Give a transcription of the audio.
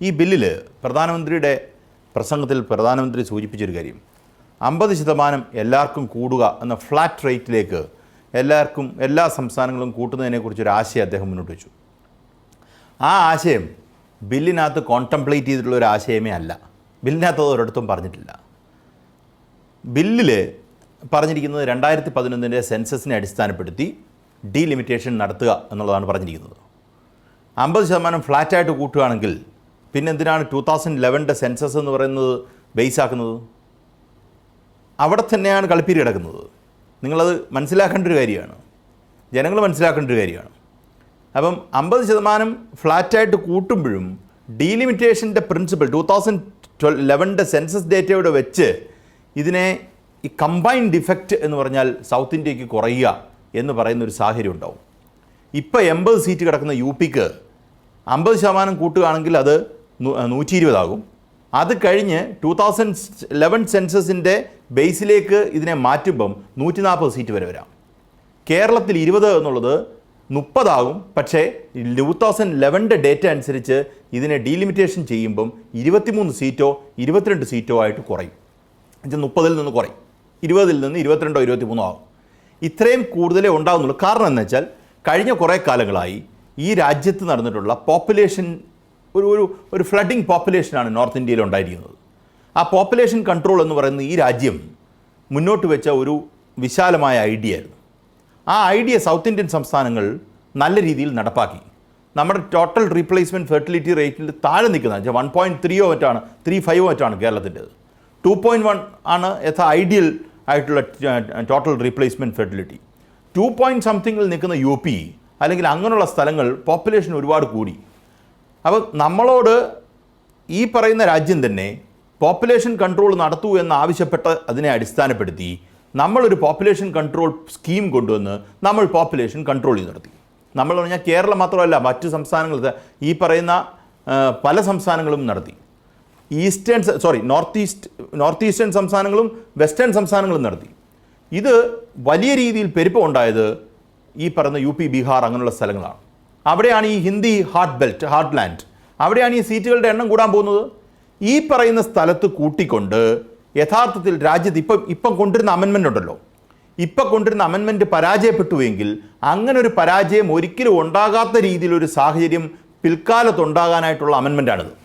ഈ ബില്ലിൽ പ്രധാനമന്ത്രിയുടെ പ്രസംഗത്തിൽ പ്രധാനമന്ത്രി സൂചിപ്പിച്ചൊരു കാര്യം 50% എല്ലാവർക്കും കൂടുക എന്ന ഫ്ലാറ്റ് റേറ്റിലേക്ക് എല്ലാ സംസ്ഥാനങ്ങളും കൂട്ടുന്നതിനെക്കുറിച്ചൊരു ആശയം അദ്ദേഹം മുന്നോട്ട് വെച്ചു. ആ ആശയം ബില്ലിനകത്ത് കോൺടംപ്ലേറ്റ് ചെയ്തിട്ടുള്ള ഒരു ആശയമേ അല്ല. ബില്ലിനകത്ത് ഒരിടത്തും പറഞ്ഞിട്ടില്ല. ബില്ലിൽ പറഞ്ഞിരിക്കുന്നത് 2011 സെൻസസിനെ അടിസ്ഥാനപ്പെടുത്തി ഡീലിമിറ്റേഷൻ നടത്തുക എന്നുള്ളതാണ് പറഞ്ഞിരിക്കുന്നത്. 50% ഫ്ലാറ്റായിട്ട് കൂട്ടുകയാണെങ്കിൽ പിന്നെ എന്തിനാണ് 2011 സെൻസസ് എന്ന് പറയുന്നത് ബേസ് ആക്കുന്നത്? അവിടെ തന്നെയാണ് കളിപ്പീര് കിടക്കുന്നത്. നിങ്ങളത് മനസ്സിലാക്കേണ്ട ഒരു കാര്യമാണ്, ജനങ്ങൾ മനസ്സിലാക്കേണ്ട ഒരു കാര്യമാണ്. അപ്പം 50% ഫ്ലാറ്റായിട്ട് കൂട്ടുമ്പോഴും ഡീലിമിറ്റേഷൻ്റെ പ്രിൻസിപ്പിൾ 2011 സെൻസസ് ഡേറ്റയോടെ വെച്ച് ഇതിനെ ഈ കമ്പൈൻഡ് ഇഫക്റ്റ് എന്ന് പറഞ്ഞാൽ സൗത്ത് ഇന്ത്യക്ക് കുറയുക എന്ന് പറയുന്നൊരു സാഹചര്യം ഉണ്ടാവും. ഇപ്പോൾ 80 സീറ്റ് കിടക്കുന്ന യു പിക്ക് 50% കൂട്ടുകയാണെങ്കിൽ അത് 120 ആകും. അത് കഴിഞ്ഞ് 2011 സെൻസസിൻ്റെ ബേസിലേക്ക് ഇതിനെ മാറ്റുമ്പം 140 സീറ്റ് വരെ വരാം. കേരളത്തിൽ 20 എന്നുള്ളത് 30 ആകും. പക്ഷേ 2011 ഡേറ്റ അനുസരിച്ച് ഇതിനെ ഡീലിമിറ്റേഷൻ ചെയ്യുമ്പം 23 സീറ്റോ 22 സീറ്റോ ആയിട്ട് കുറയും. 30-ൽ നിന്ന് കുറയും, 20-ൽ നിന്ന് 22-ഓ 23-ഓ ആകും. ഇത്രയും കൂടുതലേ ഉണ്ടാകുന്നുള്ളൂ. കാരണം എന്ന് വെച്ചാൽ കഴിഞ്ഞ കുറേ കാലങ്ങളായി ഈ രാജ്യത്ത് നടന്നിട്ടുള്ള പോപ്പുലേഷൻ ഒരു ഫ്ലഡിങ് പോപ്പുലേഷനാണ് നോർത്ത് ഇന്ത്യയിൽ ഉണ്ടായിരിക്കുന്നത്. ആ പോപ്പുലേഷൻ കൺട്രോൾ എന്ന് പറയുന്നത് ഈ രാജ്യം മുന്നോട്ട് വെച്ച ഒരു വിശാലമായ ഐഡിയ ആയിരുന്നു. ആ ഐഡിയ സൗത്ത് ഇന്ത്യൻ സംസ്ഥാനങ്ങൾ നല്ല രീതിയിൽ നടപ്പാക്കി. നമ്മുടെ ടോട്ടൽ റീപ്ലേസ്മെൻറ്റ് ഫെർട്ടിലിറ്റി റേറ്റിൽ താഴെ നിൽക്കുന്നത് 1.3 മറ്റാണ്, 3.5 മറ്റാണ് കേരളത്തിൻ്റെത്. 2.1 ആണ് ഐഡിയൽ ആയിട്ടുള്ള ടോട്ടൽ റീപ്ലേസ്മെൻറ്റ് ഫെർട്ടിലിറ്റി. 2 നിൽക്കുന്ന യു പി അല്ലെങ്കിൽ അങ്ങനെയുള്ള സ്ഥലങ്ങൾ പോപ്പുലേഷൻ ഒരുപാട് കൂടി. അപ്പോൾ നമ്മളോട് ഈ പറയുന്ന രാജ്യം തന്നെ പോപ്പുലേഷൻ കൺട്രോൾ നടത്തൂ എന്നാവശ്യപ്പെട്ട അതിനെ അടിസ്ഥാനപ്പെടുത്തി നമ്മളൊരു പോപ്പുലേഷൻ കൺട്രോൾ സ്കീം കൊണ്ടുവന്ന് നമ്മൾ പോപ്പുലേഷൻ കൺട്രോൾ ചെയ്ത് നടത്തി. നമ്മൾ പറഞ്ഞാൽ കേരളം മാത്രമല്ല, മറ്റു സംസ്ഥാനങ്ങൾ ഈ പറയുന്ന പല സംസ്ഥാനങ്ങളും നടത്തി. നോർത്ത് ഈസ്റ്റേൺ സംസ്ഥാനങ്ങളും വെസ്റ്റേൺ സംസ്ഥാനങ്ങളും നടത്തി. ഇത് വലിയ രീതിയിൽ പെരുപ്പം ഉണ്ടായത് ഈ പറയുന്ന യു പി, ബീഹാർ അങ്ങനെയുള്ള സ്ഥലങ്ങളാണ്. അവിടെയാണ് ഈ ഹിന്ദി ഹാർട്ട് ലാൻഡ്, അവിടെയാണ് ഈ സീറ്റുകളുടെ എണ്ണം കൂടാൻ പോകുന്നത്. ഈ പറയുന്ന സ്ഥലത്ത് കൂട്ടിക്കൊണ്ട് യഥാർത്ഥത്തിൽ രാജ്യത്ത് ഇപ്പം കൊണ്ടിരുന്ന അമെൻമെൻ്റ് ഉണ്ടല്ലോ, ഇപ്പം കൊണ്ടിരുന്ന അമെൻമെൻറ്റ് പരാജയപ്പെട്ടുവെങ്കിൽ അങ്ങനെ ഒരു പരാജയം ഒരിക്കലും ഉണ്ടാകാത്ത രീതിയിലൊരു സാഹചര്യം പിൽക്കാലത്തുണ്ടാകാനായിട്ടുള്ള അമെൻമെൻ്റാണിത്.